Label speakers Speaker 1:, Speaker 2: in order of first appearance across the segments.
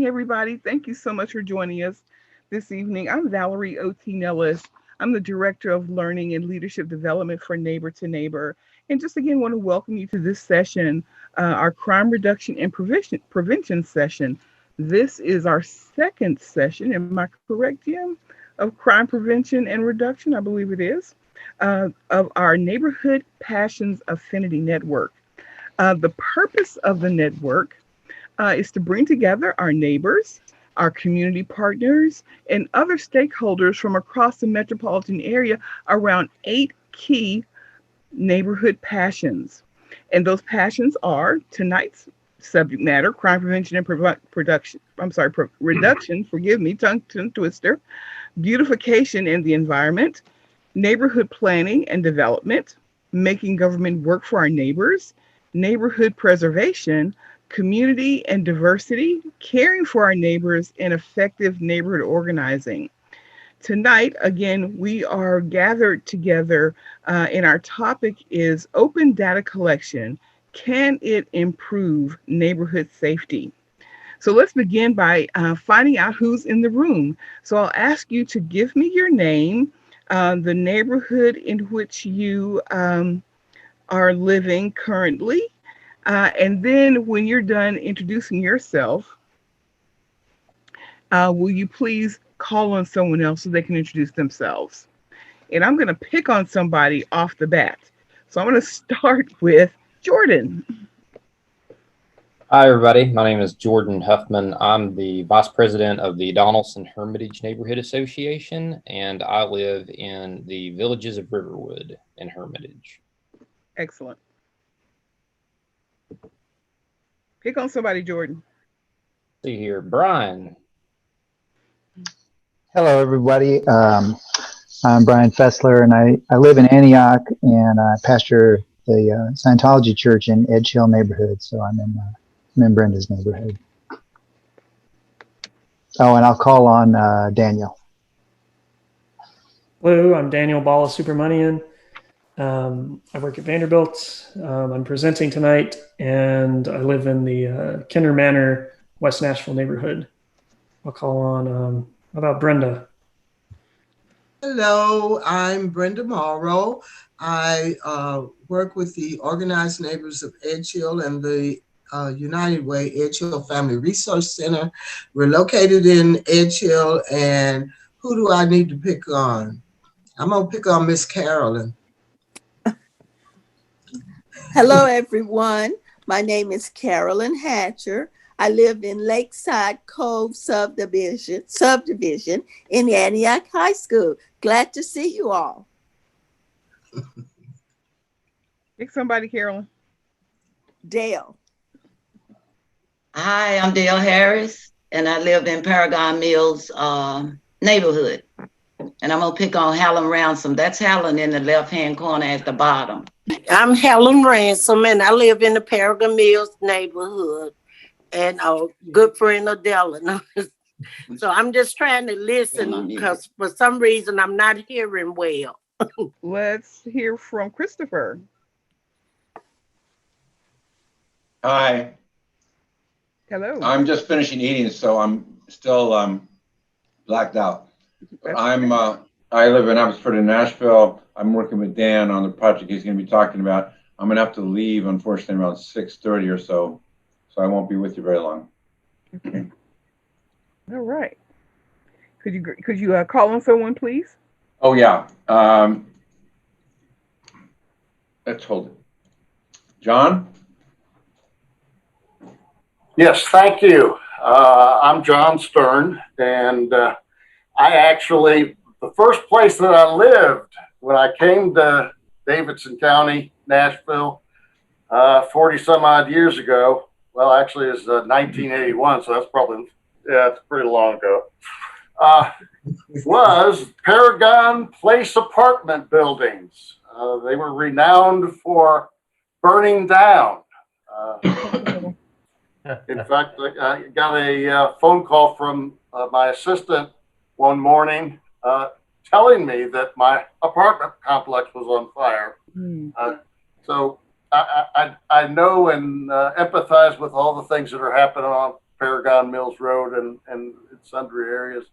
Speaker 1: morning, everybody. Thank you so much for joining us this evening. I'm Valerie O.T. Nellis. I'm the Director of Learning and Leadership Development for Neighbor to Neighbor. And just again, want to welcome you to this session, our crime reduction and prevention session. This is our second session, am I correct, Jim? Of crime prevention and reduction, I believe it is, of our Neighborhood Passions Affinity Network. The purpose of the network is to bring together our neighbors, our community partners, and other stakeholders from across the metropolitan area around 8 key neighborhood passions. And those passions are tonight's subject matter, crime prevention and reduction, forgive me, tongue twister, beautification and the environment, neighborhood planning and development, making government work for our neighbors, neighborhood preservation, community and diversity, caring for our neighbors, and effective neighborhood organizing. Tonight, again, we are gathered together, and our topic is open data collection. Can it improve neighborhood safety? So let's begin by finding out who's in the room. So I'll ask you to give me your name, the neighborhood in which you are living currently, and then when you're done introducing yourself, will you please call on someone else so they can introduce themselves? And I'm going to pick on somebody off the bat. So I'm going to start with Jordan.
Speaker 2: Hi, everybody. My name is Jordan Huffman. I'm the Vice President of the Donaldson Hermitage Neighborhood Association, and I live in the Villages of Riverwood in Hermitage.
Speaker 1: Excellent. Pick on somebody, Jordan.
Speaker 2: See here, Brian.
Speaker 3: Hello, everybody. I'm Brian Fessler, and I live in Antioch, and I pastor the Scientology Church in Edge Hill neighborhood. So I'm in Brenda's neighborhood. Oh, and I'll call on Daniel.
Speaker 4: Hello, I'm Daniel Balasubramanian. I work at Vanderbilt. I'm presenting tonight, and I live in the Kinder Manor, West Nashville neighborhood. I'll call on, how about Brenda?
Speaker 5: Hello, I'm Brenda Morrow. I work with the Organized Neighbors of Edge Hill and the United Way Edge Hill Family Resource Center. We're located in Edge Hill, and who do I need to pick on? I'm going to pick on Miss Carolyn.
Speaker 6: Hello, everyone. My name is Carolyn Hatcher. I live in Lakeside Cove subdivision in Antioch High School. Glad to see you all.
Speaker 1: Pick somebody, Carolyn.
Speaker 6: Dale.
Speaker 7: Hi, I'm Dale Harris, and I live in Paragon Mills neighborhood. And I'm going to pick on Helen Ransom. That's Helen in the left-hand corner at the bottom.
Speaker 8: I'm Helen Ransom, and I live in the Paragon Mills neighborhood, and a good friend of Della. So I'm just trying to listen because for some reason I'm not hearing well.
Speaker 1: Let's hear from Christopher.
Speaker 9: Hi.
Speaker 1: Hello.
Speaker 9: I'm just finishing eating, so I'm still blacked out. I live in Abbotsford in Nashville. I'm working with Dan on the project he's going to be talking about. I'm going to have to leave, unfortunately, around 6:30 or so I won't be with you very long.
Speaker 1: Okay. All right. Could you call on someone, please?
Speaker 9: Oh yeah. Let's hold it. John?
Speaker 10: Yes, thank you. I'm John Stern, and the first place that I lived when I came to Davidson County, Nashville, 40 some odd years ago, well, actually it's 1981, so it's pretty long ago, was Paragon Place apartment buildings. They were renowned for burning down. In fact, I got a phone call from my assistant one morning telling me that my apartment complex was on fire. So I know and empathize with all the things that are happening on Paragon Mills Road and its sundry areas.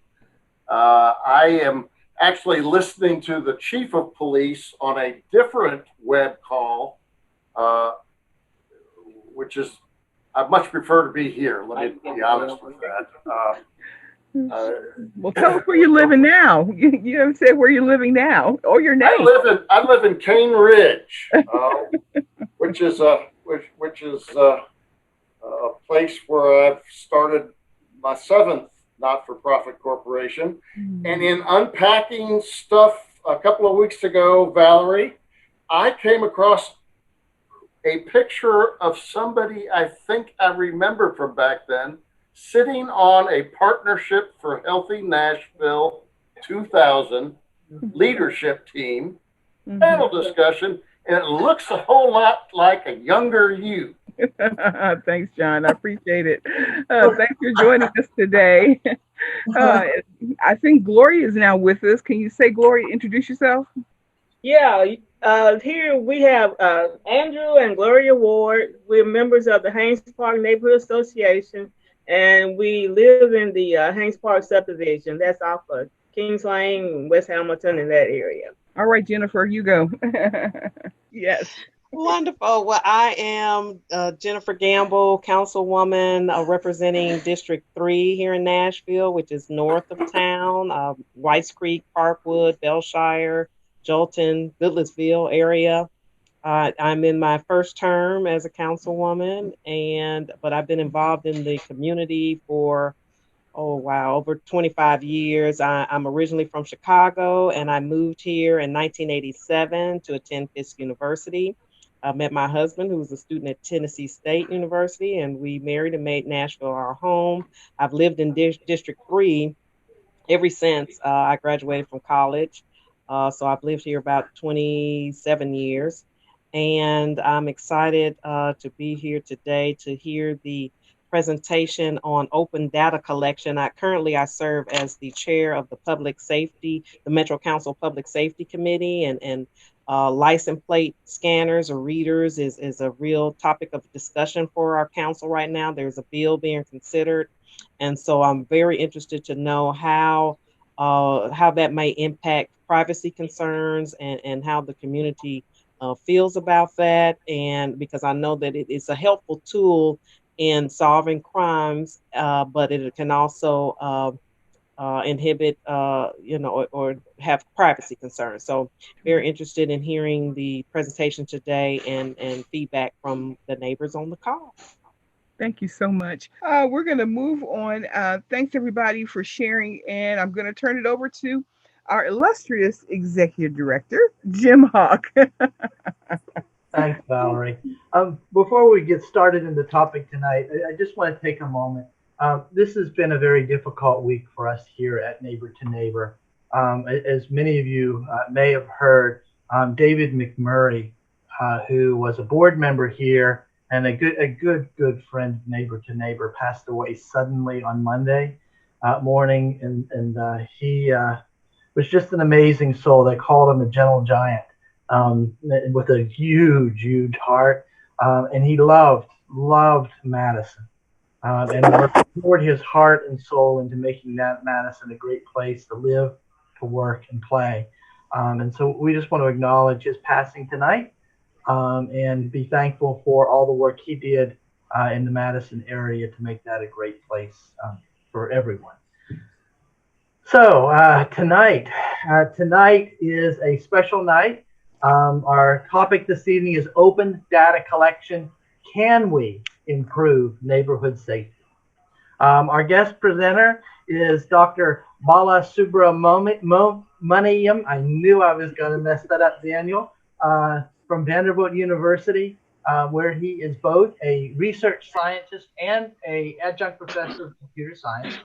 Speaker 10: I am actually listening to the chief of police on a different web call, which is, I much prefer to be here. Let me be honest with that.
Speaker 1: Well, tell us where you're living now. You haven't said where you're living now or your name.
Speaker 10: I live in Cane Ridge, which is a place where I've started my 7th not-for-profit corporation. And in unpacking stuff a couple of weeks ago, Valerie, I came across a picture of somebody I think I remember from back then sitting on a Partnership for Healthy Nashville 2000 leadership team panel discussion, and it looks a whole lot like a younger you.
Speaker 1: Thanks, John. I appreciate it. Thanks for joining us today. I think Gloria is now with us. Can you say, Gloria, introduce yourself?
Speaker 11: Yeah, here we have Andrew and Gloria Ward. We're members of the Haynes Park Neighborhood Association, and we live in the Haynes Park subdivision. That's off of Kings Lane, West Hamilton, in that area.
Speaker 1: All right, Jennifer, you go. Yes.
Speaker 12: Wonderful. Well, I am Jennifer Gamble, councilwoman representing District 3 here in Nashville, which is north of town, Whites Creek, Parkwood, Belshire, Jolton, Goodlettsville area. I'm in my first term as a councilwoman, but I've been involved in the community for, over 25 years. I'm originally from Chicago, and I moved here in 1987 to attend Fisk University. I met my husband, who was a student at Tennessee State University, and we married and made Nashville our home. I've lived in District 3 ever since I graduated from college. So I've lived here about 27 years, and I'm excited to be here today to hear the presentation on open data collection. Currently I serve as the chair of the Metro Council Public Safety Committee, and license plate scanners or readers is a real topic of discussion for our council right now. There's a bill being considered, and so I'm very interested to know how that may impact privacy concerns and how the community feels about that. And because I know that it's a helpful tool in solving crimes, but it can also inhibit, or have privacy concerns. So very interested in hearing the presentation today and feedback from the neighbors on the call.
Speaker 1: Thank you so much. We're going to move on. Thanks, everybody, for sharing. And I'm going to turn it over to our illustrious Executive Director, Jim Hawk.
Speaker 13: Thanks, Valerie. Before we get started in the topic tonight, I just want to take a moment. This has been a very difficult week for us here at Neighbor to Neighbor. As many of you may have heard, David McMurray, who was a board member here and a good friend of Neighbor to Neighbor, passed away suddenly on Monday morning, and he was just an amazing soul. They called him a gentle giant, with a huge heart, and he loved Madison. And poured his heart and soul into making that Madison a great place to live, to work, and play. And so we just want to acknowledge his passing tonight, and be thankful for all the work he did in the Madison area to make that a great place for everyone. So tonight is a special night. Our topic this evening is open data collection. Can we improve neighborhood safety? Our guest presenter is Dr. Balasubramanian. I knew I was going to mess that up, Daniel, from Vanderbilt University, where he is both a research scientist and an adjunct professor of computer science.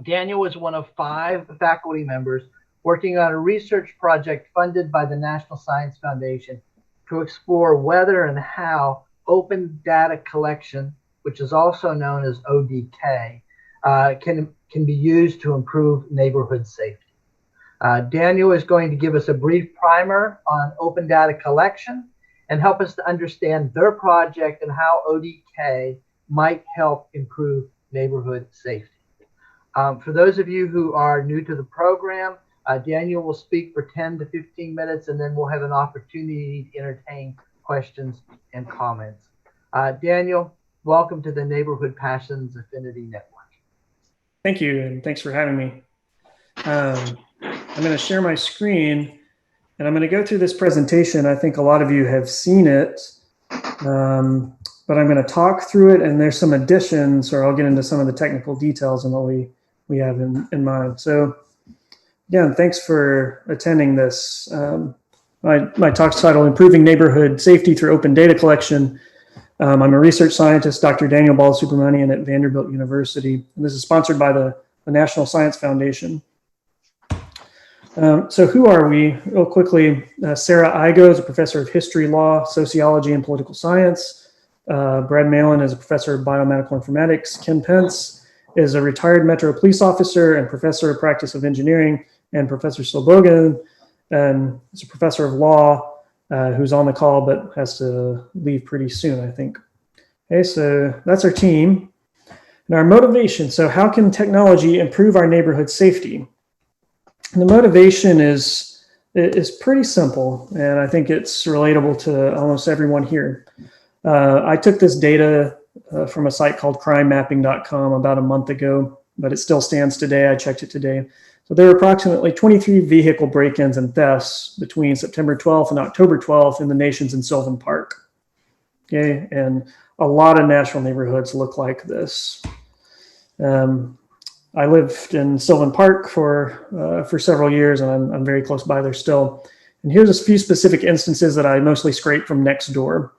Speaker 13: Daniel is one of 5 faculty members working on a research project funded by the National Science Foundation to explore whether and how open data collection, which is also known as ODK, can be used to improve neighborhood safety. Daniel is going to give us a brief primer on open data collection and help us to understand their project and how ODK might help improve neighborhood safety. For those of you who are new to the program, Daniel will speak for 10 to 15 minutes, and then we'll have an opportunity to entertain questions and comments. Daniel, welcome to the Neighborhood Passions Affinity Network.
Speaker 4: Thank you, and thanks for having me. I'm going to share my screen, and I'm going to go through this presentation. I think a lot of you have seen it, but I'm going to talk through it, and there's some additions, or I'll get into some of the technical details and what we have in mind. So again, thanks for attending this. My talk's titled, Improving Neighborhood Safety Through Open Data Collection. I'm a research scientist, Dr. Daniel Balasubramanian at Vanderbilt University, and this is sponsored by the National Science Foundation. So who are we? Real quickly, Sarah Igo is a professor of history, law, sociology, and political science. Brad Malin is a professor of biomedical informatics. Ken Pence is a retired Metro police officer and professor of practice of engineering. And Professor Slobogan is a professor of law who's on the call but has to leave pretty soon, I think. Okay, so that's our team. And our motivation, so how can technology improve our neighborhood safety? And the motivation is pretty simple, and I think it's relatable to almost everyone here. I took this data from a site called crimemapping.com about a month ago, but it still stands today. I checked it today. So there were approximately 23 vehicle break-ins and thefts between September 12th and October 12th in the nations in Sylvan Park. Okay, and a lot of Nashville neighborhoods look like this. I lived in Sylvan Park for several years, and I'm very close by there still. And here's a few specific instances that I mostly scraped from Nextdoor.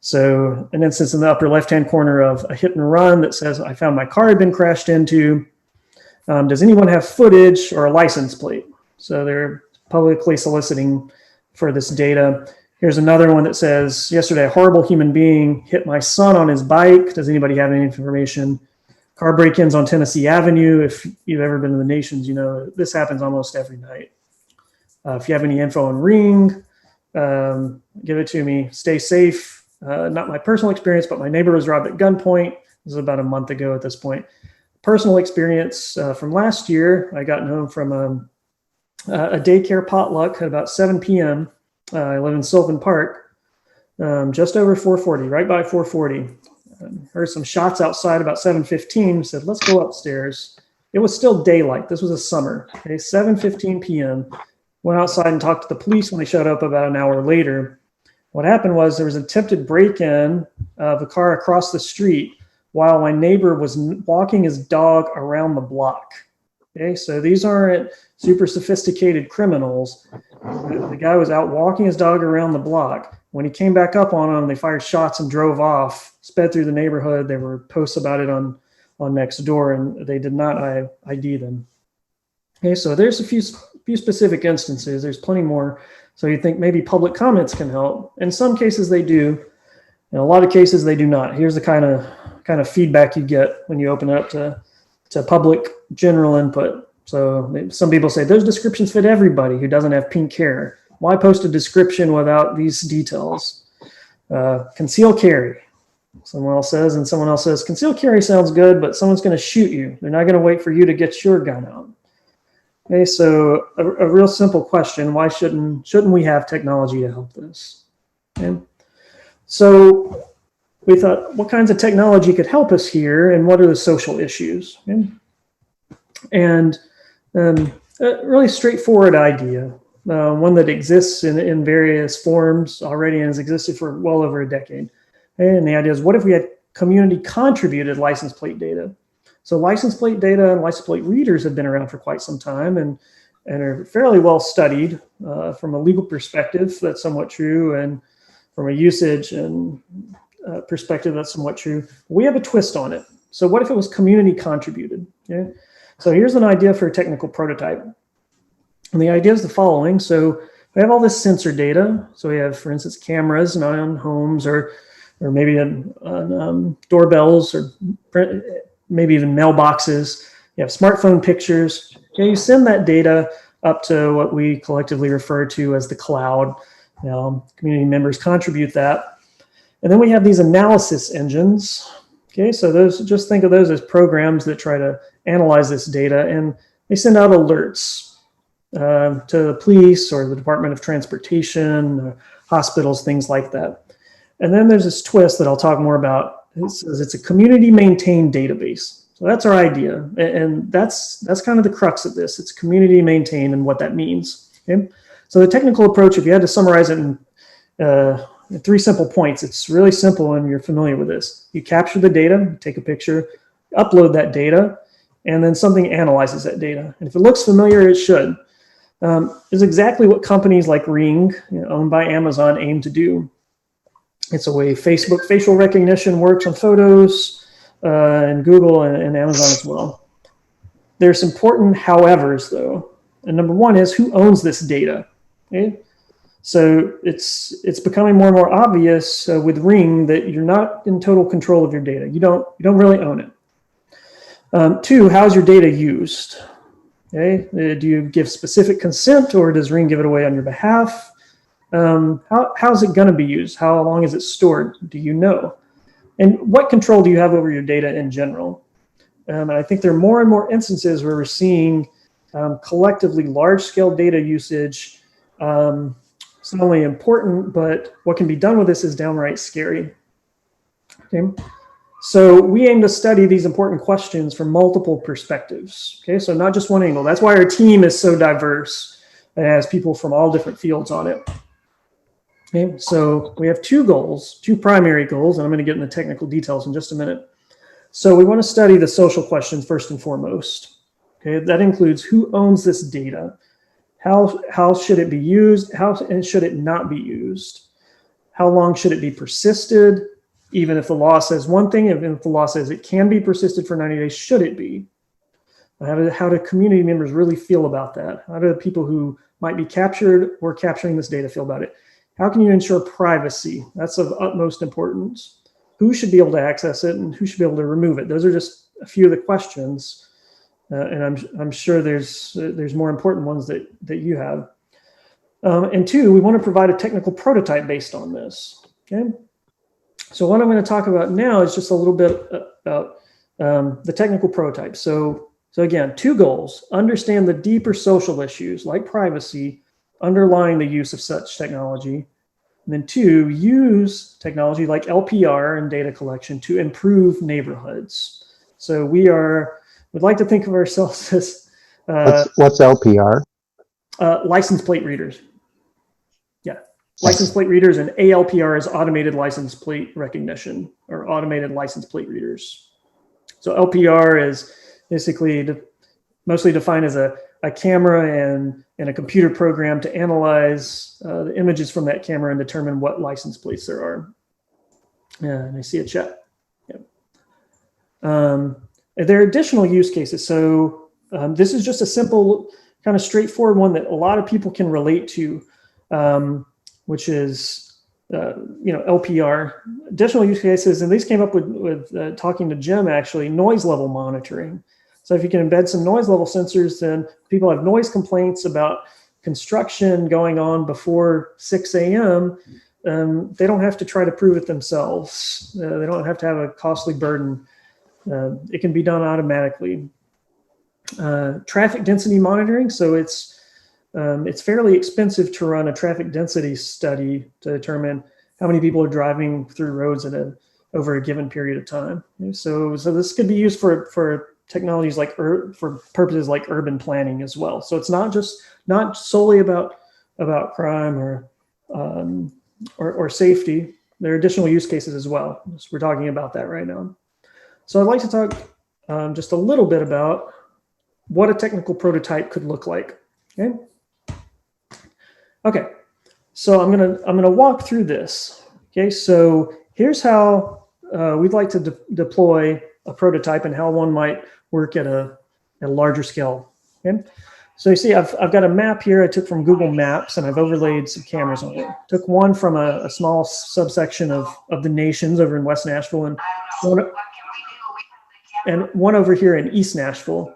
Speaker 4: So an instance in the upper left-hand corner of a hit and run that says, I found my car had been crashed into. Does anyone have footage or a license plate? So they're publicly soliciting for this data. Here's another one that says, yesterday, a horrible human being hit my son on his bike. Does anybody have any information? Car break-ins on Tennessee Avenue. If you've ever been to the Nations, you know this happens almost every night. If you have any info on Ring, give it to me. Stay safe. Not my personal experience, but my neighbor was robbed at gunpoint. This is about a month ago at this point. Personal experience from last year, I got home from a daycare potluck at about 7 p.m. I live in Sylvan Park, just over 440, right by 440. Heard some shots outside about 7:15, said, let's go upstairs. It was still daylight. This was a summer, okay, 7:15 p.m. Went outside and talked to the police when they showed up about an hour later. What happened was there was an attempted break-in of a car across the street while my neighbor was walking his dog around the block. Okay, so these aren't super sophisticated criminals. The guy was out walking his dog around the block. When he came back up on him, they fired shots and drove off, sped through the neighborhood. There were posts about it on Nextdoor, and they did not ID them. Okay, so there's a few specific instances. There's plenty more. So you think maybe public comments can help. In some cases they do. In a lot of cases they do not. Here's the kind of feedback you get when you open it up to public general input. So some people say those descriptions fit everybody who doesn't have pink hair. Why post a description without these details? Conceal carry, someone else says, and someone else says, conceal carry sounds good, but someone's going to shoot you. They're not going to wait for you to get your gun out. Okay, so a real simple question, why shouldn't we have technology to help this? Okay. So we thought, what kinds of technology could help us here, and what are the social issues? Okay. And a really straightforward idea, one that exists in various forms already and has existed for well over a decade. And the idea is, what if we had community contributed license plate data? So license plate data and license plate readers have been around for quite some time and are fairly well studied from a legal perspective. That's somewhat true. And from a usage and perspective, that's somewhat true. We have a twist on it. So what if it was community contributed? Okay? So here's an idea for a technical prototype. And the idea is the following. So we have all this sensor data. So we have, for instance, cameras on homes or maybe on doorbells or maybe even mailboxes. You have smartphone pictures. Okay, you send that data up to what we collectively refer to as the cloud. Community members contribute that. And then we have these analysis engines. Okay, so those, just think of those as programs that try to analyze this data, and they send out alerts to the police or the Department of Transportation, hospitals, things like that. And then there's this twist that I'll talk more about. It says it's a community maintained database. So that's our idea, and that's kind of the crux of this. It's community maintained and what that means. Okay, so the technical approach, if you had to summarize it in 3 simple points, it's really simple and you're familiar with this. You capture the data, take a picture, upload that data, and then something analyzes that data. And if it looks familiar, it should. Is exactly what companies like Ring, owned by Amazon, aim to do. It's a way Facebook facial recognition works on photos, and Google and Amazon as well. There's important howevers though. And number one is, who owns this data? Okay? So it's becoming more and more obvious with Ring that you're not in total control of your data. You don't really own it. 2, how's your data used? Okay, do you give specific consent, or does Ring give it away on your behalf? How's it going to be used? How long is it stored? Do you know? And what control do you have over your data in general? And I think there are more and more instances where we're seeing collectively large-scale data usage. It's not only important, but what can be done with this is downright scary. Okay. So we aim to study these important questions from multiple perspectives. Okay, so not just one angle. That's why our team is so diverse. It has people from all different fields on it. Okay, so we have 2 goals, 2 primary goals, and I'm going to get into technical details in just a minute. So we want to study the social questions first and foremost. Okay, that includes who owns this data, how should it be used, and should it not be used, how long should it be persisted, even if the law says one thing, even if the law says it can be persisted for 90 days, should it be? How do community members really feel about that? How do the people who might be captured or capturing this data feel about it? How can you ensure privacy? That's of utmost importance. Who should be able to access it and who should be able to remove it? Those are just a few of the questions. And I'm sure there's more important ones that you have. And 2, we want to provide a technical prototype based on this. Okay. So what I'm going to talk about now is just a little bit about the technical prototype. So again, 2 goals: understand the deeper social issues like privacy underlying the use of such technology. And then 2, use technology like LPR and data collection to improve neighborhoods. So we'd like to think of ourselves as
Speaker 3: what's LPR?
Speaker 4: License plate readers. Yeah, license plate readers, and ALPR is automated license plate recognition, or automated license plate readers. So LPR is basically mostly defined as a camera and a computer program to analyze the images from that camera and determine what license plates there are. And I see a chat. Yep. There are additional use cases. So this is just a simple, kind of straightforward one that a lot of people can relate to, which is LPR. Additional use cases, and these came up with talking to Jim, actually, noise level monitoring. So if you can embed some noise level sensors, then people have noise complaints about construction going on before 6 a.m. They don't have to try to prove it themselves. They don't have to have a costly burden. It can be done automatically. Traffic density monitoring. So it's fairly expensive to run a traffic density study to determine how many people are driving through roads over a given period of time. So this could be used for technologies like for purposes like urban planning as well. So it's not solely about crime or safety. There are additional use cases as well. So we're talking about that right now. So I'd like to talk just a little bit about what a technical prototype could look like. Okay. So I'm gonna walk through this. Okay. So here's how we'd like to deploy a prototype and how one might work at a larger scale. Okay. So you see, I've got a map here I took from Google Maps, and I've overlaid some cameras on it. Took one from a small subsection of the nations over in West Nashville, and one over here in East Nashville,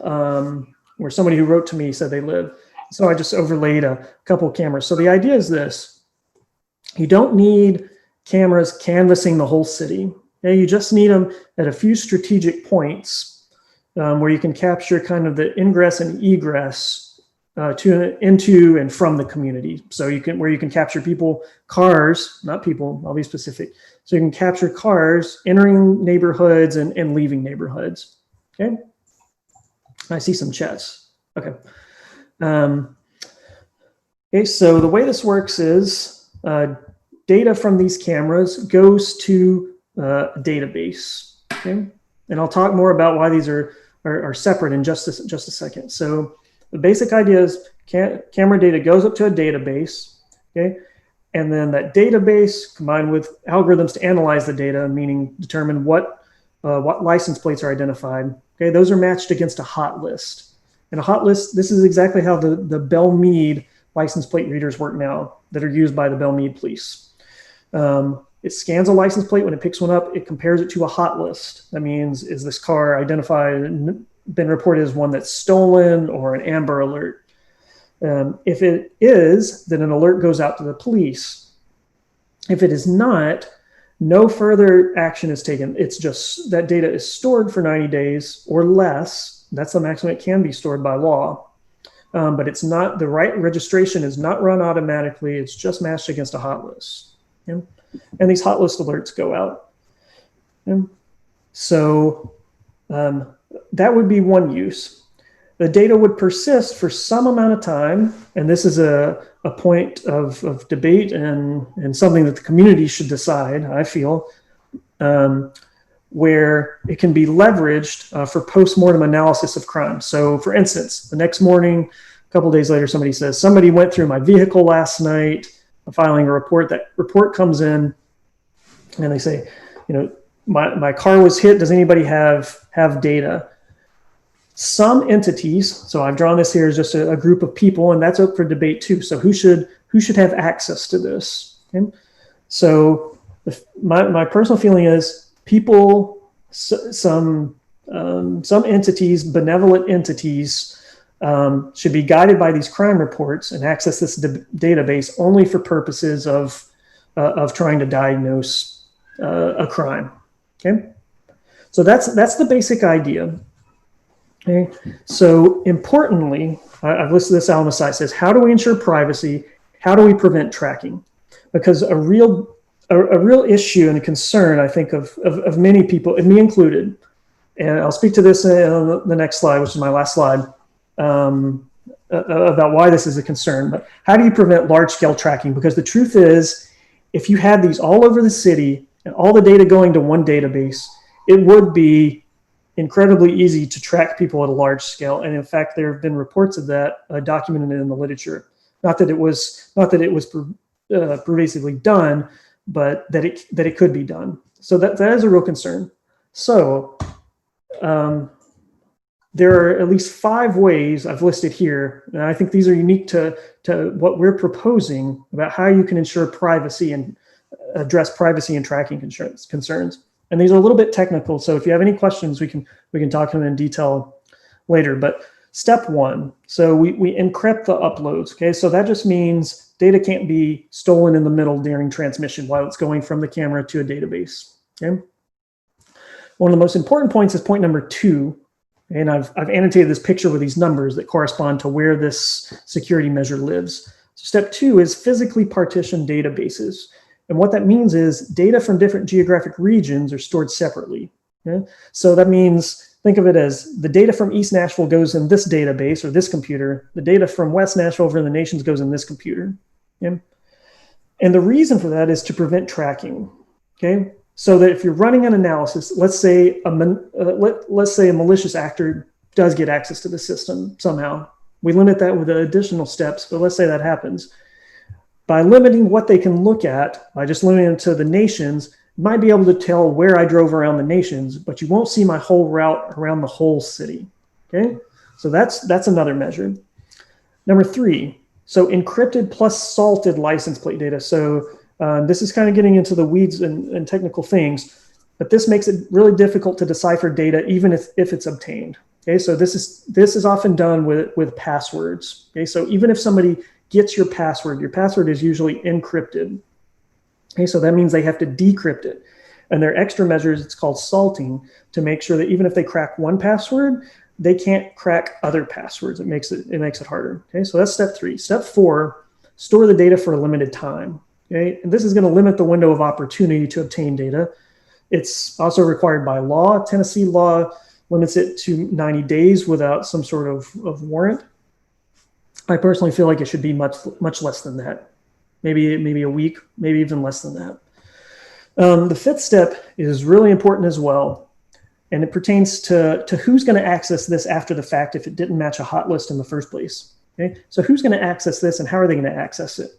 Speaker 4: where somebody who wrote to me said they live. So I just overlaid a couple of cameras. So the idea is this: you don't need cameras canvassing the whole city. Okay, you just need them at a few strategic points where you can capture kind of the ingress and egress into and from the community. So where you can capture people, cars, not people, I'll be specific. So you can capture cars entering neighborhoods and leaving neighborhoods. Okay. I see some chats. Okay. Okay, so the way this works is data from these cameras goes to a database. Okay, and I'll talk more about why these are separate in just a second. So the basic idea is camera data goes up to a database. Okay, and then that database combined with algorithms to analyze the data, meaning determine what license plates are identified. Okay, those are matched against a hot list. And a hot list, this is exactly how the Bell Mead license plate readers work now that are used by the Bell Mead police. It scans a license plate. When it picks one up, it compares it to a hot list. That means, is this car identified and been reported as one that's stolen or an Amber Alert? If it is, then an alert goes out to the police. If it is not, no further action is taken. It's just that data is stored for 90 days or less. That's the maximum it can be stored by law. But it's not, the right registration is not run automatically. It's just matched against a hot list. Okay? And these hot list alerts go out. Okay? So that would be one use. The data would persist for some amount of time. And this is a point of debate and something that the community should decide, I feel, where it can be leveraged for post-mortem analysis of crime. So for instance, the next morning, a couple of days later, somebody says, somebody went through my vehicle last night. I'm filing a report. That report comes in and they say, my car was hit. Does anybody have data? Some entities, so I've drawn this here as just a group of people, and that's up for debate too. So who should have access to this? Okay? So my personal feeling is people, some entities, benevolent entities, should be guided by these crime reports and access this database only for purposes of trying to diagnose a crime. Okay, so that's the basic idea. Okay, so importantly, I've listed this out on the side. It says, how do we ensure privacy? How do we prevent tracking? Because a real issue and a concern, I think, of many people, and me included, and I'll speak to this in the next slide, which is my last slide, about why this is a concern. But how do you prevent large-scale tracking? Because the truth is, if you had these all over the city and all the data going to one database, it would be incredibly easy to track people at a large scale. And in fact, there have been reports of that documented in the literature. Not that it was pervasively done, but that it could be done. So that is a real concern. So there are at least 5 ways I've listed here, and I think these are unique to what we're proposing about how you can ensure privacy and address privacy and tracking concerns. And these are a little bit technical, so if you have any questions, we can talk to them in detail later. But step 1, so we encrypt the uploads. Okay, so that just means data can't be stolen in the middle during transmission while it's going from the camera to a database. Okay, one of the most important points is point number 2, and I've annotated this picture with these numbers that correspond to where this security measure lives. So step 2 is physically partition databases. And what that means is data from different geographic regions are stored separately. Okay? So that means, think of it as the data from East Nashville goes in this database or this computer. The data from West Nashville over in the nations goes in this computer. Okay? And the reason for that is to prevent tracking. Okay? So that if you're running an analysis, let's say a malicious actor does get access to the system somehow. We limit that with additional steps, but let's say that happens. By limiting what they can look at, by just limiting it to the nations, you might be able to tell where I drove around the nations, but you won't see my whole route around the whole city. Okay, so that's another measure. Number 3, so encrypted plus salted license plate data. So this is kind of getting into the weeds and technical things, but this makes it really difficult to decipher data even if it's obtained. Okay, so this is often done with passwords. Okay, so even if somebody gets your password is usually encrypted. Okay, so that means they have to decrypt it. And there are extra measures, it's called salting, to make sure that even if they crack one password, they can't crack other passwords. It makes it harder. Okay, so that's step 3. Step 4, store the data for a limited time. Okay, and this is going to limit the window of opportunity to obtain data. It's also required by law. Tennessee law limits it to 90 days without some sort of warrant. I personally feel like it should be much less than that. Maybe a week, maybe even less than that. The 5th step is really important as well, and it pertains to who's going to access this after the fact if it didn't match a hot list in the first place. Okay, so who's going to access this and how are they going to access it?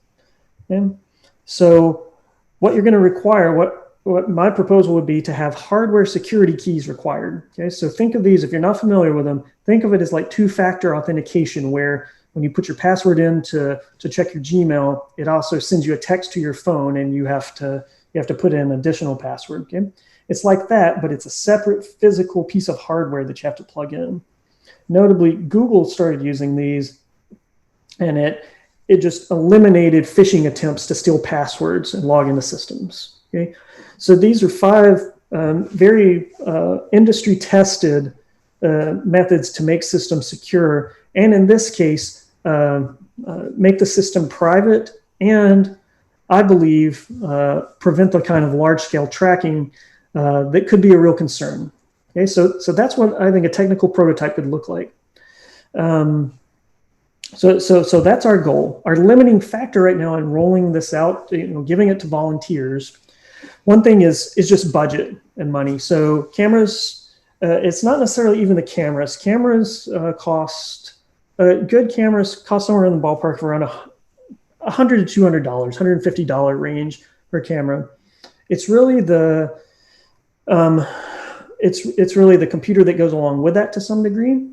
Speaker 4: Okay? So what you're going to require, what my proposal would be to have hardware security keys required. Okay, so think of these, if you're not familiar with them, think of it as like 2-factor authentication, where when you put your password in to check your Gmail, it also sends you a text to your phone and you have to put in an additional password. Okay, it's like that, but it's a separate physical piece of hardware that you have to plug in. Notably, Google started using these, and it just eliminated phishing attempts to steal passwords and log into systems. Okay, so these are 5 very industry tested methods to make systems secure, and in this case, make the system private, and I believe prevent the kind of large-scale tracking that could be a real concern. Okay, so that's what I think a technical prototype could look like. So that's our goal. Our limiting factor right now in rolling this out, giving it to volunteers. One thing is just budget and money. So cameras, it's not necessarily even the cameras. Cameras good cameras cost somewhere in the ballpark of around $100 to $200, $150 range per camera. It's really it's really the computer that goes along with that to some degree,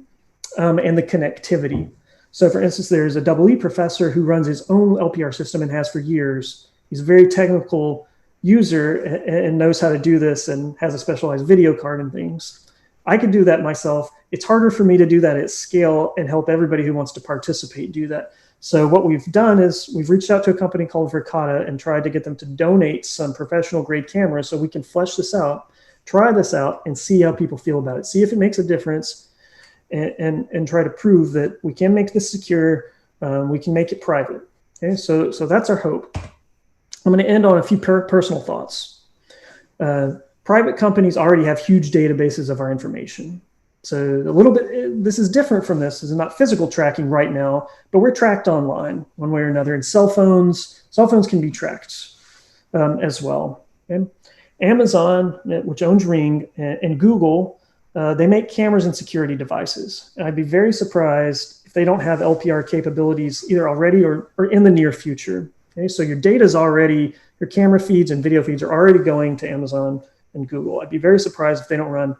Speaker 4: and the connectivity. So for instance, there's a EE professor who runs his own LPR system and has for years. He's a very technical user and knows how to do this and has a specialized video card and things. I could do that myself. It's harder for me to do that at scale and help everybody who wants to participate do that. So what we've done is we've reached out to a company called Verkada and tried to get them to donate some professional grade cameras so we can flesh this out, try this out, and see how people feel about it. See if it makes a difference, and try to prove that we can make this secure, we can make it private. Okay, so that's our hope. I'm going to end on a few personal thoughts. Private companies already have huge databases of our information. So a little bit, this is different from this. This is not physical tracking right now, but we're tracked online one way or another. And cell phones can be tracked as well. Okay? Amazon, which owns Ring, and Google, they make cameras and security devices. And I'd be very surprised if they don't have LPR capabilities either already or in the near future. Okay, so your data is already, your camera feeds and video feeds are already going to Amazon and Google. I'd be very surprised if they don't run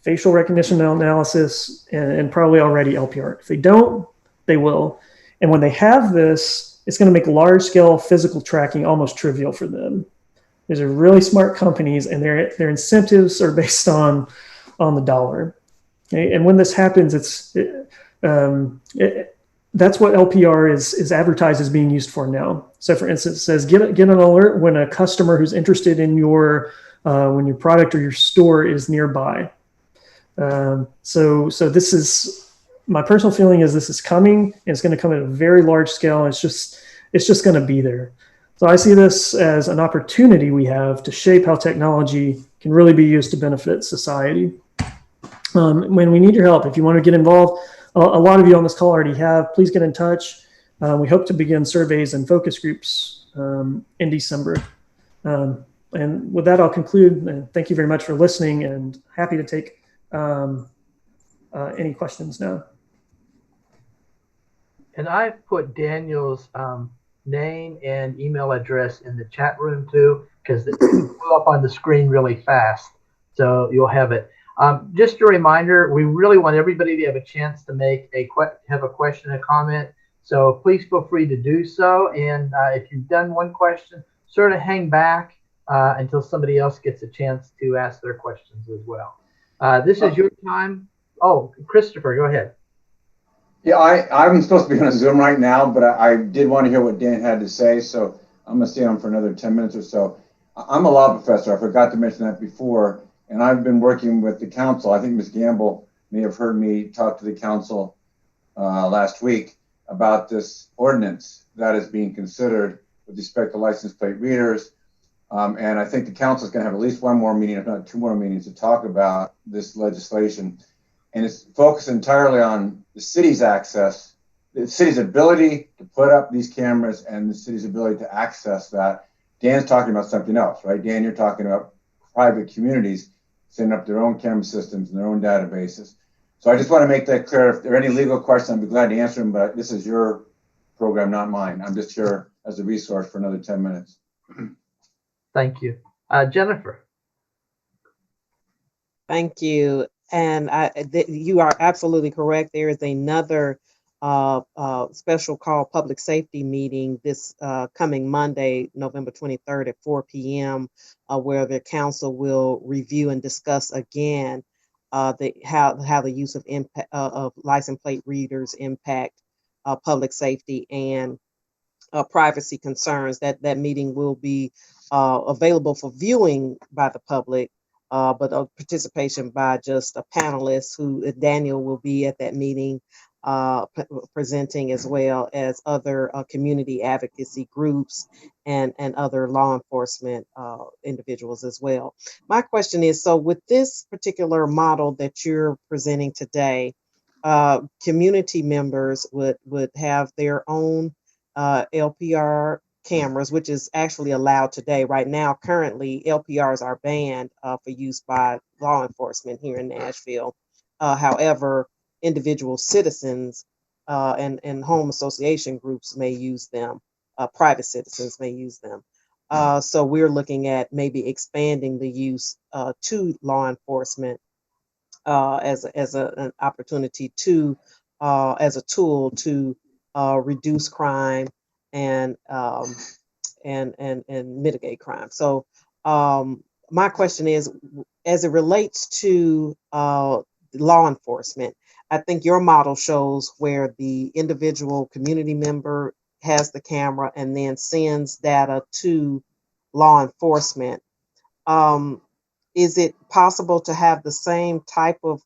Speaker 4: facial recognition analysis and probably already LPR. If they don't, they will. And when they have this, it's going to make large-scale physical tracking almost trivial for them. These are really smart companies, and their incentives are based on the dollar. Okay? And when this happens, that's what LPR is advertised as being used for now. So for instance, it says get an alert when a customer who's interested in when your product or your store is nearby. So this is, my personal feeling is this is coming, and it's going to come at a very large scale, and it's just going to be there. So I see this as an opportunity we have to shape how technology can really be used to benefit society. When we need your help, if you want to get involved, a lot of you on this call already have, please get in touch. We hope to begin surveys and focus groups in December. And with that, I'll conclude. And thank you very much for listening, and happy to take any questions now.
Speaker 13: And I put Daniel's name and email address in the chat room too, because it flew up on the screen really fast. So you'll have it. Just a reminder, we really want everybody to have a chance to have a question or comment. So please feel free to do so. And if you've done one question, sort of hang back until somebody else gets a chance to ask their questions as well. This is your time. Oh, Christopher, go ahead.
Speaker 14: Yeah, I'm supposed to be on a Zoom right now, but I did want to hear what Dan had to say, so I'm going to stay on for another 10 minutes or so. I'm a law professor. I forgot to mention that before. And I've been working with the council. I think Ms. Gamble may have heard me talk to the council last week about this ordinance that is being considered with respect to license plate readers. And I think the council is going to have at least one more meeting, if not two more meetings, to talk about this legislation. And it's focused entirely on the city's access, the city's ability to put up these cameras and the city's ability to access that. Dan's talking about something else, right? Dan, you're talking about private communities setting up their own camera systems and their own databases. So I just want to make that clear. If there are any legal questions, I'd be glad to answer them, but this is your program, not mine. I'm just here as a resource for another 10 minutes.
Speaker 13: Thank you. Jennifer.
Speaker 12: Thank you. And you are absolutely correct. There is another special call public safety meeting this coming Monday, November 23rd at 4 p.m., where the council will review and discuss again how the use of license plate readers impact public safety and privacy concerns. That meeting will be available for viewing by the public, but participation by just a panelist who Daniel will be at that meeting presenting, as well as other community advocacy groups and other law enforcement individuals as well. My question is, so with this particular model that you're presenting today, community members would have their own LPR cameras, which is actually allowed today. Right now, currently, LPRs are banned for use by law enforcement here in Nashville. However, individual citizens and home association groups may use them. Private citizens may use them. So we're looking at maybe expanding the use to law enforcement as an opportunity to, as a tool to reduce crime and mitigate crime. So my question is, as it relates to law enforcement, I think your model shows where the individual community member has the camera and then sends data to law enforcement. Is it possible to have the same type of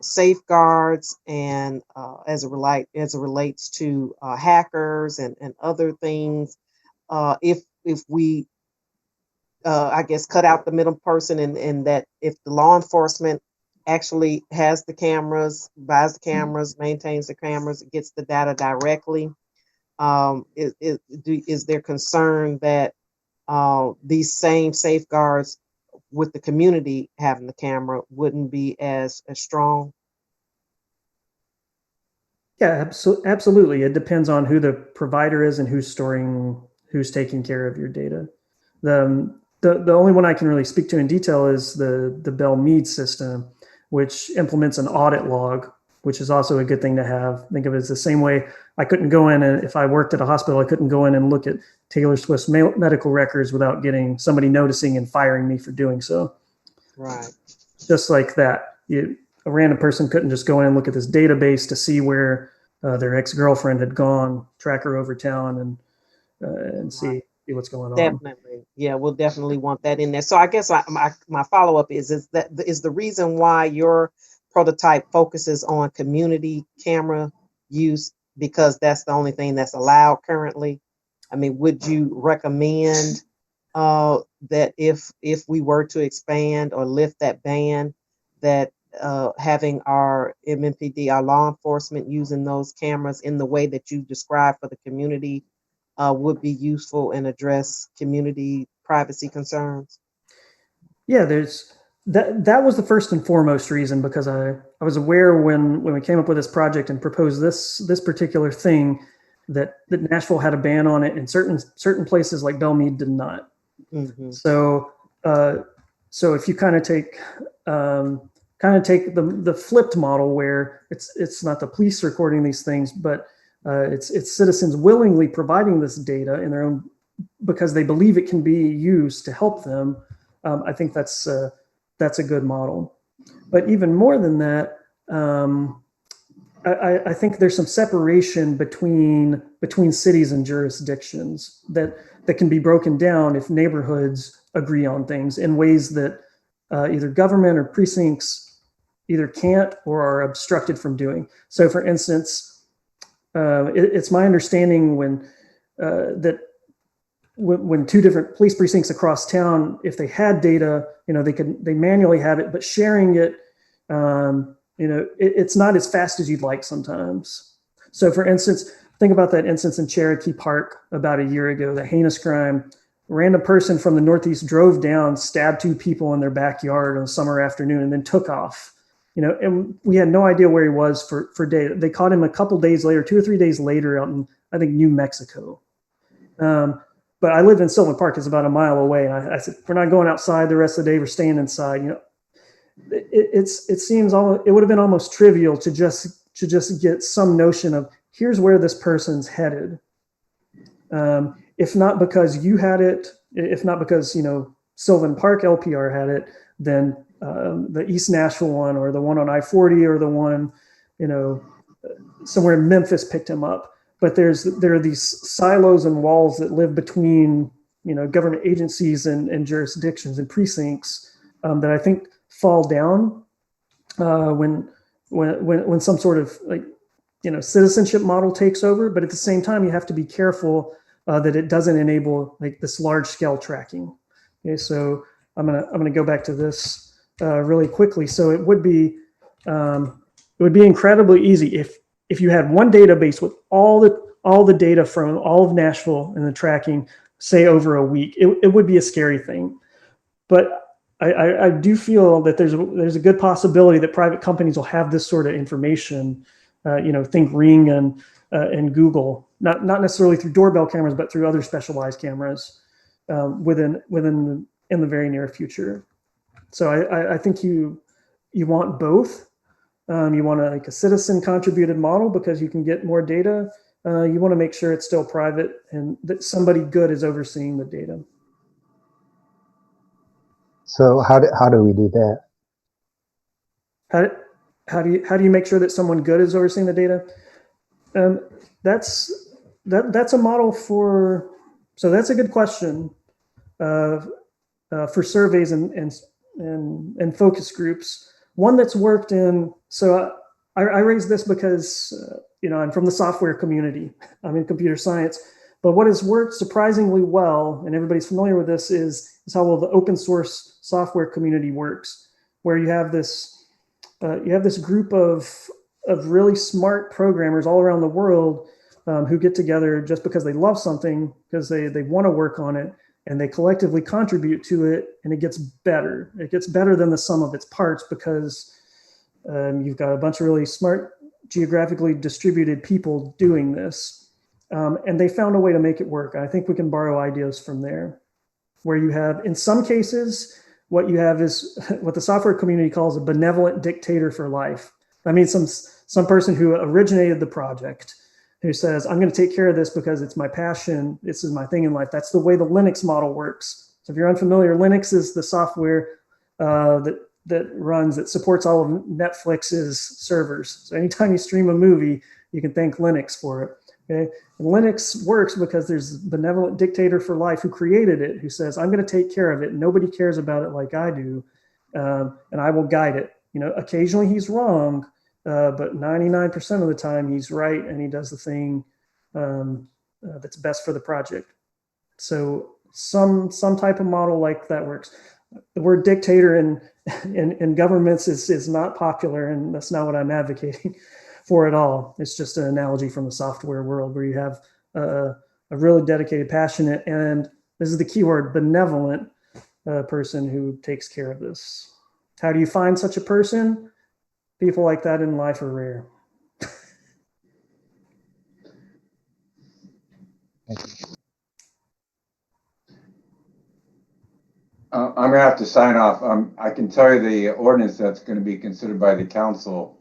Speaker 12: safeguards and as it relates to hackers and other things, if we I guess cut out the middle person, and that if the law enforcement actually has the cameras, buys the cameras, maintains the cameras, gets the data directly, is there concern that these same safeguards with the community having the camera wouldn't be as strong?
Speaker 4: Yeah, absolutely. It depends on who the provider is and who's taking care of your data. The only one I can really speak to in detail is the Bell Mead system, which implements an audit log, which is also a good thing to have. Think of it as the same way I couldn't go in, and if I worked at a hospital, I couldn't go in and look at Taylor Swift's medical records without getting somebody noticing and firing me for doing so.
Speaker 12: Right.
Speaker 4: Just like that. A random person couldn't just go in and look at this database to see where their ex-girlfriend had gone, track her over town, and see what's going on.
Speaker 12: Definitely. Yeah, we'll definitely want that in there. So I guess my follow-up is the reason why your prototype focuses on community camera use because that's the only thing that's allowed currently? I mean, would you recommend that if we were to expand or lift that ban, that having our MMPD, our law enforcement, using those cameras in the way that you described for the community would be useful and address community privacy concerns?
Speaker 4: Yeah, that was the first and foremost reason, because I was aware when we came up with this project and proposed this particular thing that Nashville had a ban on it, and certain places like Bell Mead did not. Mm-hmm. So if you kind of take the flipped model where it's not the police recording these things, but it's citizens willingly providing this data in their own because they believe it can be used to help them. I think that's a good model. But even more than that, I think there's some separation between cities and jurisdictions that that can be broken down if neighborhoods agree on things in ways that either government or precincts either can't or are obstructed from doing. So for instance, it's my understanding when two different police precincts across town, if they had data, they manually have it, but sharing it, it's not as fast as you'd like sometimes. So for instance, think about that instance in Cherokee Park about a year ago, the heinous crime. A random person from the Northeast drove down, stabbed 2 people in their backyard on a summer afternoon, and then took off. And we had no idea where he was for days. They caught him a couple days later, 2 or 3 days later, out in, I think, New Mexico. But I lived in Sylvan Park; it's about a mile away. And I said, "We're not going outside the rest of the day. We're staying inside." It seems it would have been almost trivial to just get some notion of here's where this person's headed. If not because you had it, if not because Sylvan Park LPR had it, then the East Nashville one, or the one on I-40, or the one somewhere in Memphis picked him up. But there are these silos and walls that live between government agencies and jurisdictions and precincts that I think fall down when some sort of citizenship model takes over. But at the same time, you have to be careful that it doesn't enable this large scale tracking. Okay, so I'm gonna go back to this really quickly. So it would be incredibly easy if you had one database with all the data from all of Nashville and the tracking, say over a week. It would be a scary thing, but I do feel that there's a good possibility that private companies will have this sort of information. Think Ring and Google, not necessarily through doorbell cameras, but through other specialized cameras in the very near future. So I think you want both. You want a citizen contributed model because you can get more data. You want to make sure it's still private and that somebody good is overseeing the data.
Speaker 3: So how do we do that?
Speaker 4: How do you make sure that someone good is overseeing the data? That's a model for. So that's a good question for surveys and focus groups. One that's worked in. So I raised this because I'm from the software community. I'm in computer science. But what has worked surprisingly well, and everybody's familiar with this, is how well the open source software community works, where you have this group of really smart programmers all around the world who get together just because they love something, because they want to work on it, and they collectively contribute to it, and it gets better. It gets better than the sum of its parts because you've got a bunch of really smart, geographically distributed people doing this. And they found a way to make it work. I think we can borrow ideas from there, where you have, in some cases, what you have is what the software community calls a benevolent dictator for life. I mean, some person who originated the project who says, I'm going to take care of this because it's my passion. This is my thing in life. That's the way the Linux model works. So if you're unfamiliar, Linux is the software that supports all of Netflix's servers. So anytime you stream a movie, you can thank Linux for it. Okay, and Linux works because there's a benevolent dictator for life who created it, who says, I'm going to take care of it. Nobody cares about it like I do, and I will guide it. Occasionally he's wrong, but 99% of the time he's right, and he does the thing that's best for the project. So some type of model like that works. The word dictator in governments is not popular, and that's not what I'm advocating for at all. It's just an analogy from the software world where you have a really dedicated, passionate, and this is the key word, benevolent person who takes care of this. How do you find such a person? People like that in life are rare.
Speaker 14: Thank you. I'm going to have to sign off. I can tell you the ordinance that's going to be considered by the council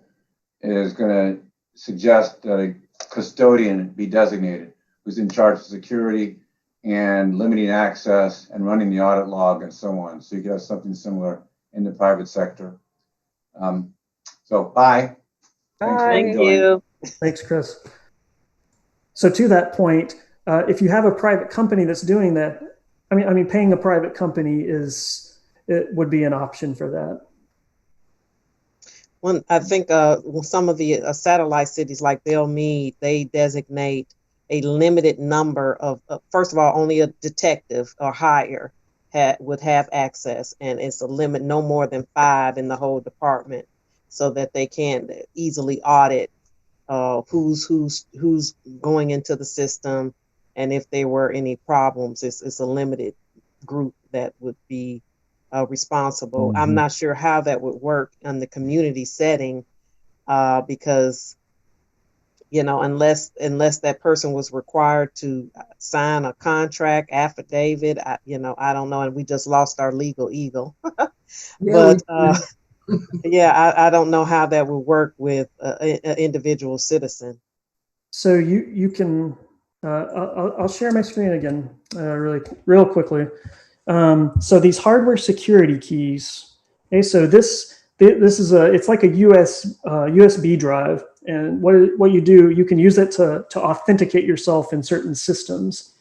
Speaker 14: is going to suggest that a custodian be designated who's in charge of security and limiting access and running the audit log and so on. So you could have something similar in the private sector. So bye.
Speaker 12: Thank you.
Speaker 4: Thanks, Chris. So to that point, if you have a private company that's doing that, I mean, paying a private company it would be an option for that.
Speaker 12: One, I think some of the satellite cities like Belle Meade, they designate a limited number of, first of all, only a detective or higher would have access, and it's a limit no more than 5 in the whole department, so that they can easily audit who's going into the system, and if there were any problems, it's a limited group that would be responsible. I'm not sure how that would work in the community setting, because unless that person was required to sign a contract affidavit, I don't know, and we just lost our legal eagle. But yeah, I don't know how that would work with an individual citizen.
Speaker 4: So you can, I'll share my screen again real quickly. So these hardware security keys. Okay, so this is it's like a USB drive, and what you do, you can use it to authenticate yourself in certain systems.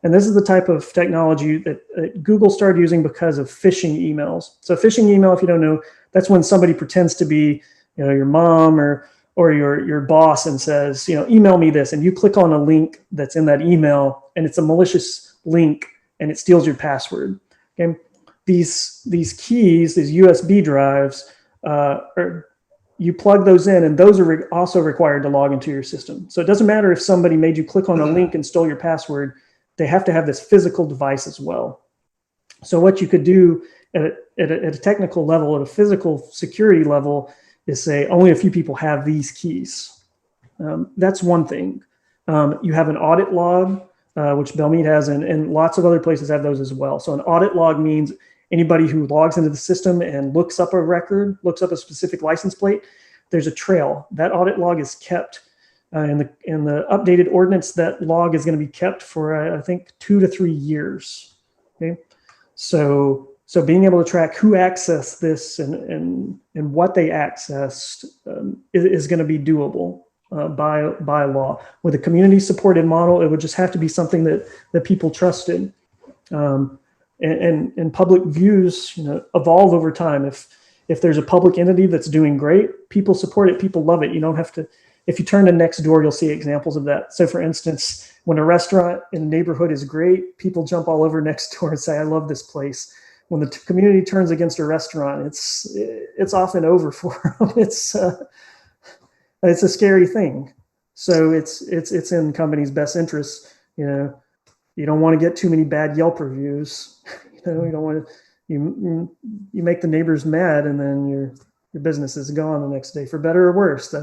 Speaker 4: And this is the type of technology that Google started using because of phishing emails. So phishing email, if you don't know, that's when somebody pretends to be, your mom or your boss and says, email me this, and you click on a link that's in that email, and it's a malicious link, and it steals your password. Okay, these keys, these USB drives, you plug those in, and those are also required to log into your system. So it doesn't matter if somebody made you click on a link and stole your password; they have to have this physical device as well. So what you could do at a technical level, at a physical security level, is say only a few people have these keys. That's one thing. You have an audit log, which Belle Meade has, and lots of other places have those as well. So an audit log means anybody who logs into the system and looks up a record, looks up a specific license plate, there's a trail. That audit log is kept in the updated ordinance. That log is going to be kept for I think 2 to 3 years. Okay, so being able to track who accessed this and what they accessed is going to be doable by law. With a community supported model, it would just have to be something that people trusted. And public views, evolve over time. If there's a public entity that's doing great, people support it, people love it. You don't have to. If you turn to Nextdoor, you'll see examples of that. So for instance, when a restaurant in a neighborhood is great, people jump all over Nextdoor and say, I love this place. When the community turns against a restaurant, it's often over for them. It's a scary thing. So it's in companies' best interest. You don't want to get too many bad Yelp reviews. You don't want to. You make the neighbors mad, and then your business is gone the next day, for better or worse.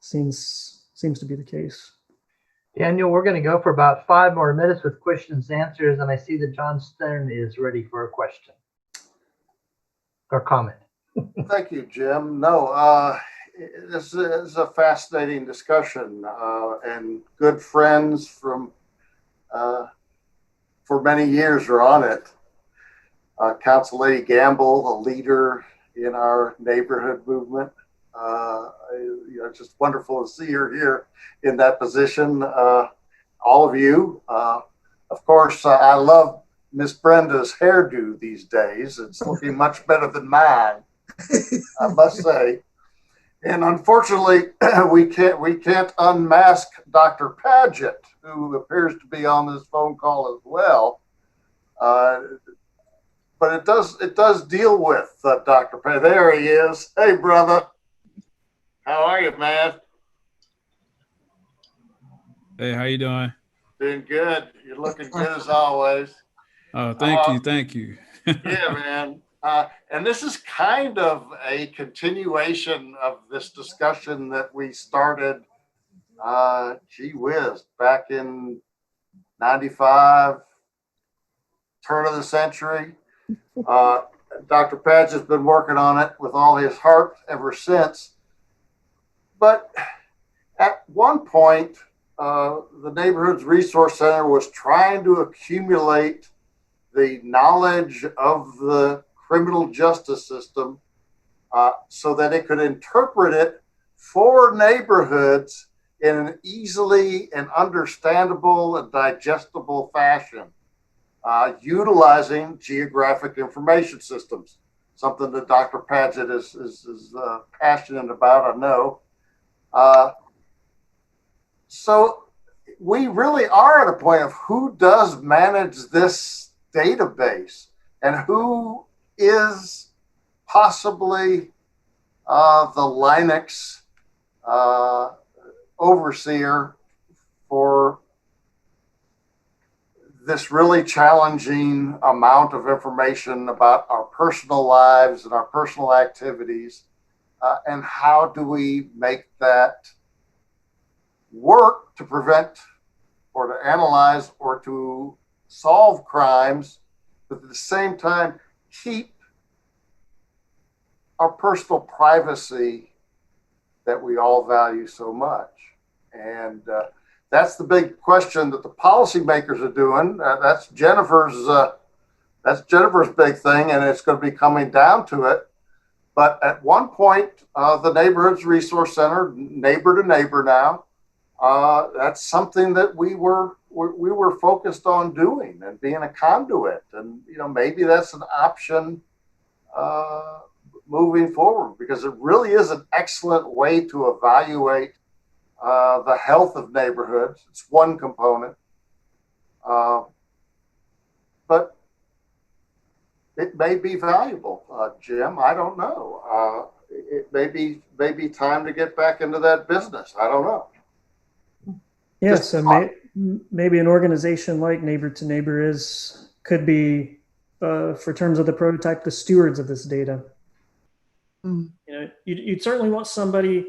Speaker 4: Seems to be the case.
Speaker 13: Daniel, we're going to go for about 5 more minutes with questions and answers, and I see that John Stern is ready for a question or comment.
Speaker 10: Thank you, Jim. No, this is a fascinating discussion, and good friends from for many years are on it. Council Lady Gamble, a leader in our neighborhood movement. It's just wonderful to see her here in that position. All of you. Of course, I love Miss Brenda's hairdo these days. It's looking much better than mine, I must say. And unfortunately, we can't unmask Dr. Paget, who appears to be on this phone call as well. But it does deal with Dr. Paget. There he is. Hey, brother. How are you, man?
Speaker 15: Hey, how you doing?
Speaker 10: Doing good. You're looking good as always.
Speaker 15: Oh, thank you.
Speaker 10: Yeah, man. And this is kind of a continuation of this discussion that we started, gee whiz, back in 95, turn of the century. Dr. Paget has been working on it with all his heart ever since. But at one point, the Neighborhoods Resource Center was trying to accumulate the knowledge of the criminal justice system so that it could interpret it for neighborhoods in an easily and understandable and digestible fashion, utilizing geographic information systems, something that Dr. Padgett is passionate about, I know. So we really are at a point of who does manage this database and who is possibly the Linux overseer for this really challenging amount of information about our personal lives and our personal activities, and how do we make that work to prevent or to analyze or to solve crimes, but at the same time keep our personal privacy that we all value so much. And that's the big question that the policymakers are doing. That's Jennifer's big thing, and it's going to be coming down to it. But at one point, the Neighborhoods Resource Center, neighbor to neighbor now, that's something that we were focused on doing and being a conduit. And maybe that's an option moving forward, because it really is an excellent way to evaluate the health of neighborhoods. It's one component, but it may be valuable, Jim. I don't know. It may be time to get back into that business. I don't know.
Speaker 4: Yeah, so maybe an organization like Neighbor to Neighbor could be, for terms of the prototype, the stewards of this data. You'd certainly want somebody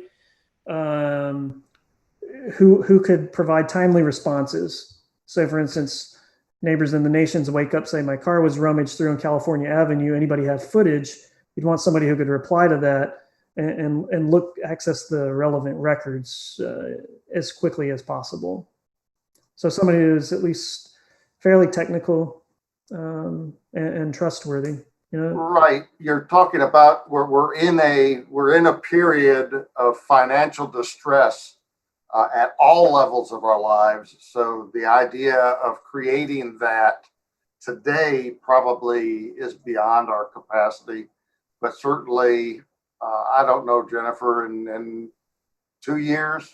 Speaker 4: who could provide timely responses. So, for instance, neighbors in the nations wake up, say, my car was rummaged through on California Avenue. Anybody have footage? You'd want somebody who could reply to that and access the relevant records as quickly as possible. So somebody who's at least fairly technical and trustworthy.
Speaker 10: Right. You're talking about we're in a period of financial distress at all levels of our lives. So the idea of creating that today probably is beyond our capacity, but certainly, I don't know, Jennifer, in 2 years,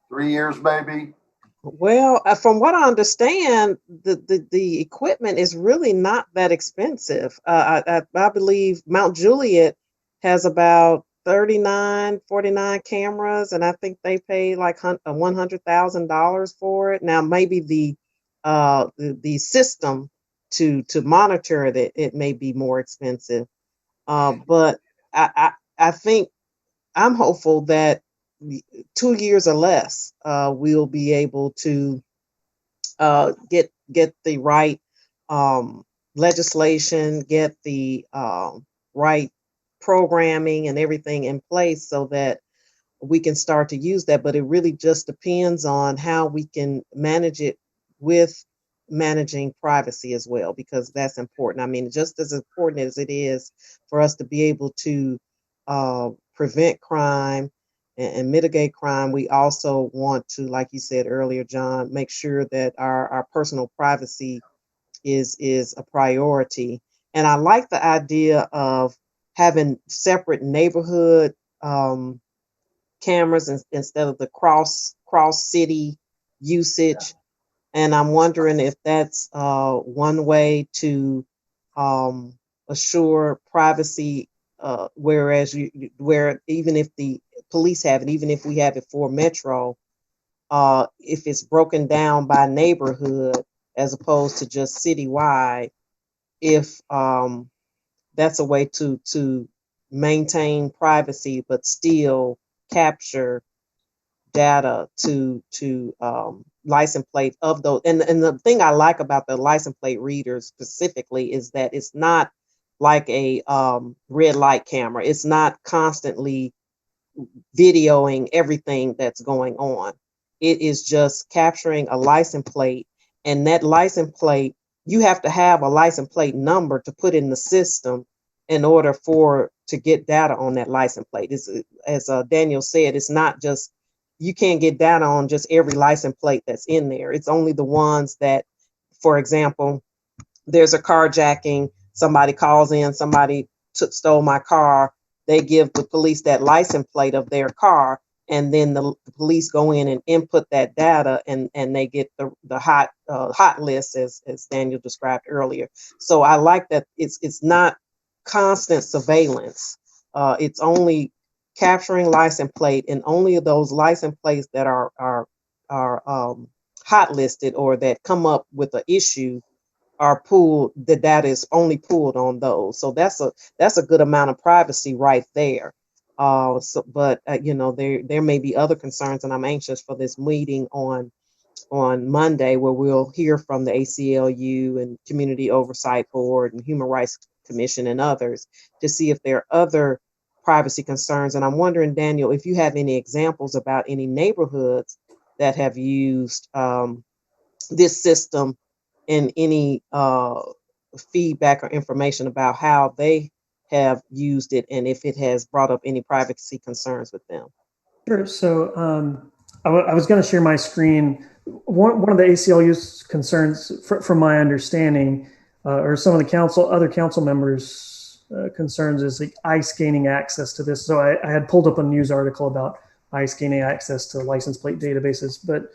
Speaker 10: 3 years, maybe.
Speaker 12: Well, from what I understand, the equipment is really not that expensive. I believe Mount Juliet has about 39, 49 cameras, and I think they pay like $100,000 for it. Now, maybe the system to monitor it may be more expensive, but I think I'm hopeful that 2 years or less, we'll be able to get the right legislation, get the right programming and everything in place so that we can start to use that. But it really just depends on how we can manage it with managing privacy as well, because that's important. I mean, just as important as it is for us to be able to prevent crime and mitigate crime, we also want to, like you said earlier, John, make sure that our personal privacy is a priority. And I like the idea of having separate neighborhood cameras instead of the cross city usage. And I'm wondering if that's one way to assure privacy, where even if the police have it, even if we have it for Metro, if it's broken down by neighborhood as opposed to just citywide, if that's a way to maintain privacy but still capture data to license plate of those. And the thing I like about the license plate readers specifically is that it's not like a red light camera. It's not constantly videoing everything that's going on. It is just capturing a license plate, and that license plate, you have to have a license plate number to put in the system in order to get data on that license plate. As Daniel said, it's not just you can't get data on just every license plate that's in there. It's only the ones that, for example, there's a carjacking, somebody calls in, somebody stole my car, they give the police that license plate of their car, and then the police go in and input that data, and they get the hot list, as Daniel described earlier. So I like that it's not constant surveillance. It's only capturing license plate, and only those license plates that are hot listed or that come up with an issue are pulled. The data is only pulled on those. So that's a good amount of privacy right there. But you know, there may be other concerns, and I'm anxious for this meeting on Monday, where we'll hear from the ACLU and Community Oversight Board and Human Rights Commission and others to see if there are other privacy concerns. And I'm wondering, Daniel, if you have any examples about any neighborhoods that have used this system, and any feedback or information about how they have used it, and if it has brought up any privacy concerns with them.
Speaker 4: Sure. So I was going to share my screen. One of the ACLU's concerns, from my understanding, or some of the other council members' concerns, is like ICE gaining access to this. So I had pulled up a news article about ICE gaining access to license plate databases. But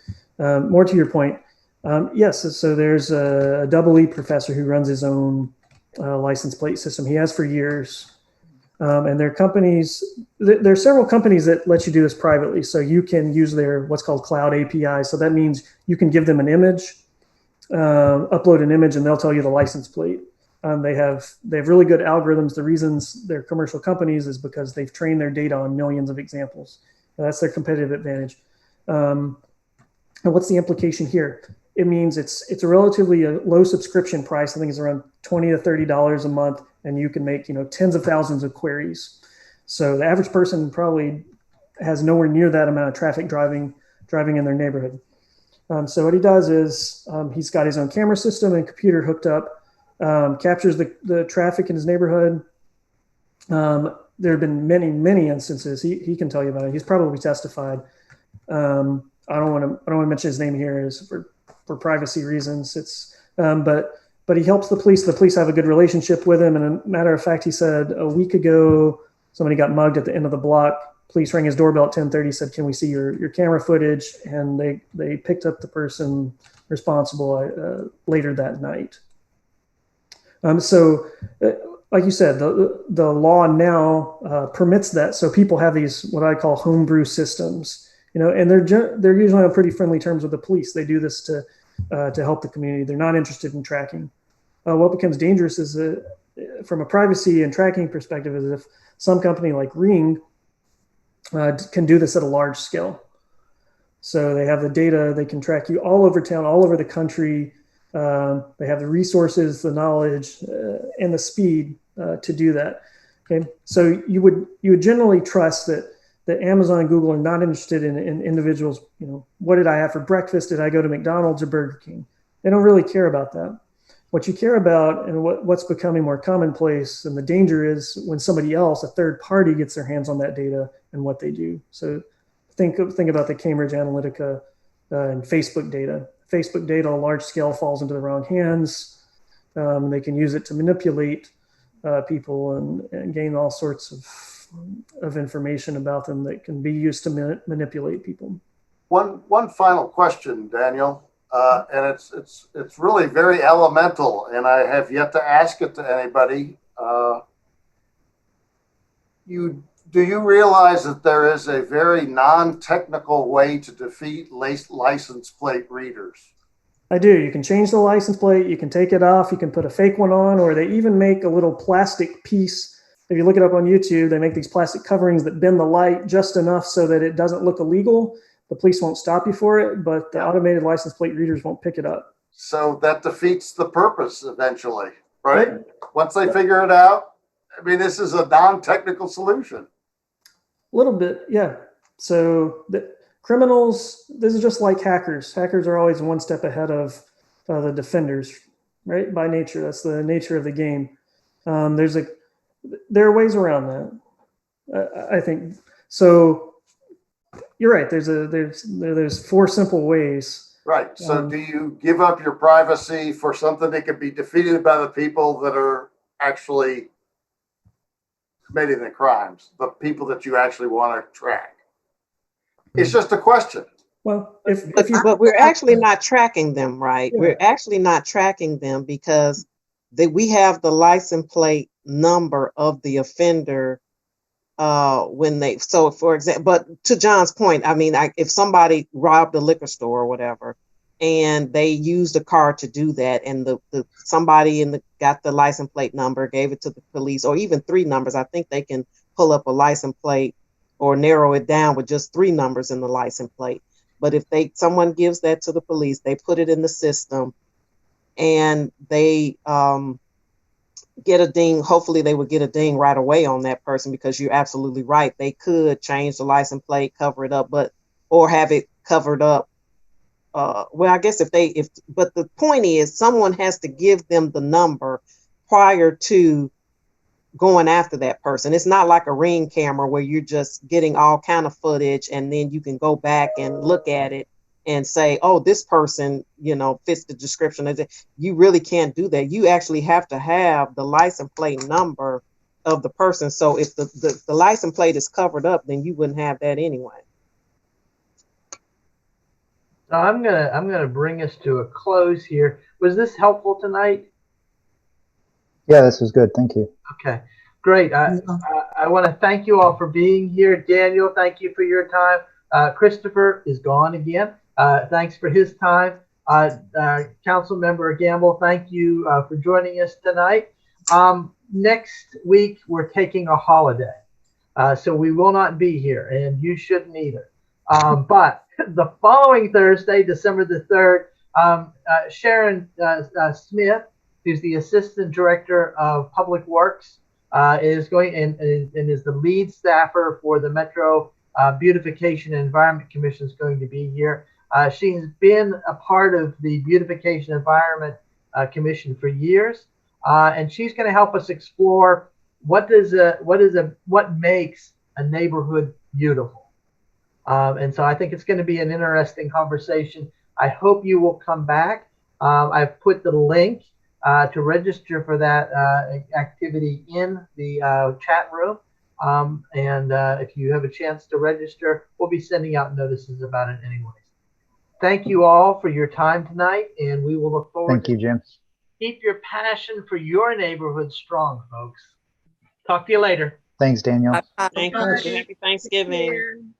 Speaker 4: more to your point, yes. So there's a double E professor who runs his own license plate system. He has for years. And there are several companies that let you do this privately. So you can use their what's called cloud API. So that means you can give them an image, upload an image, and they'll tell you the license plate. They have really good algorithms. The reasons they're commercial companies is because they've trained their data on millions of examples. And that's their competitive advantage. And what's the implication here? It means it's a relatively low subscription price. I think it's around $20 to $30 a month, and you can make tens of thousands of queries. So the average person probably has nowhere near that amount of traffic driving in their neighborhood. So what he does is he's got his own camera system and computer hooked up, captures the traffic in his neighborhood. There have been many instances. He can tell you about it. He's probably testified. I don't want to mention his name here, is for privacy reasons. But he helps the police. The police have a good relationship with him. And a matter of fact, he said a week ago, somebody got mugged at the end of the block. Police rang his doorbell at 10:30, said, "Can we see your camera footage?" And they picked up the person responsible later that night. So like you said, the law now permits that. So people have these, what I call homebrew systems, and they're usually on pretty friendly terms with the police. They do this to help the community. They're not interested in tracking. What becomes dangerous is from a privacy and tracking perspective, is if some company like Ring can do this at a large scale. So they have the data, they can track you all over town, all over the country. They have the resources, the knowledge, and the speed to do that. Okay, so you would generally trust that Amazon and Google are not interested in individuals. What did I have for breakfast? Did I go to McDonald's or Burger King? They don't really care about that. What you care about, and what's becoming more commonplace, and the danger is when somebody else, a third party, gets their hands on that data and what they do. So think about the Cambridge Analytica and Facebook data. Facebook data on a large scale falls into the wrong hands. They can use it to manipulate people and gain all sorts of information about them that can be used to manipulate people.
Speaker 10: One final question, Daniel, and it's really very elemental, and I have yet to ask it to anybody. Do you realize that there is a very non-technical way to defeat license plate readers?
Speaker 4: I do. You can change the license plate. You can take it off. You can put a fake one on, or they even make a little plastic piece. If you look it up on YouTube, they make these plastic coverings that bend the light just enough so that it doesn't look illegal. The police won't stop you for it, but the automated license plate readers won't pick it up.
Speaker 10: So that defeats the purpose eventually, right? Once they figure it out, I mean, this is a non-technical solution.
Speaker 4: A little bit, yeah. So the criminals, this is just like hackers. Hackers are always one step ahead of the defenders, right? By nature, that's the nature of the game. There are ways around that, I think. So, you're right. There's 4 simple ways.
Speaker 10: Right. So do you give up your privacy for something that could be defeated by the people that are actually committing the crimes, the people that you actually want to track? It's just a question.
Speaker 4: Well,
Speaker 12: but we're actually not tracking them, right?
Speaker 4: Yeah.
Speaker 12: We're actually not tracking them because we have the license plate number of the offender when they. So, for example, but to John's point, I mean, if somebody robbed a liquor store or whatever, and they used a car to do that, and somebody got the license plate number, gave it to the police, or even 3 numbers. I think they can pull up a license plate or narrow it down with just 3 numbers in the license plate. But if someone gives that to the police, they put it in the system, and they get a ding. Hopefully, they would get a ding right away on that person, because you're absolutely right. They could change the license plate, cover it up, or have it covered up. Well, I guess but the point is, someone has to give them the number prior to going after that person. It's not like a Ring camera where you're just getting all kind of footage and then you can go back and look at it and say, oh, this person, fits the description. You really can't do that. You actually have to have the license plate number of the person. So if the license plate is covered up, then you wouldn't have that anyway.
Speaker 13: So I'm gonna bring us to a close here. Was this helpful tonight?
Speaker 3: Yeah, this was good. Thank you.
Speaker 13: Okay, great. I want to thank you all for being here. Daniel, thank you for your time. Christopher is gone again. Thanks for his time. Council Member Gamble, thank you for joining us tonight. Next week, we're taking a holiday, so we will not be here, and you shouldn't either. But the following Thursday, December the 3rd, Sharon Smith, who's the Assistant Director of Public Works, is going and is the lead staffer for the Metro Beautification and Environment Commission, is going to be here. She has been a part of the Beautification Environment Commission for years, and she's going to help us explore what makes a neighborhood beautiful. And so I think it's going to be an interesting conversation. I hope you will come back. I've put the link to register for that activity in the chat room. And if you have a chance to register, we'll be sending out notices about it anyways. Thank you all for your time tonight, and we will look forward.
Speaker 3: Thank you, Jim.
Speaker 13: Keep your passion for your neighborhood strong, folks. Talk to you later.
Speaker 3: Thanks, Daniel.
Speaker 12: Thank you. Happy Thanksgiving.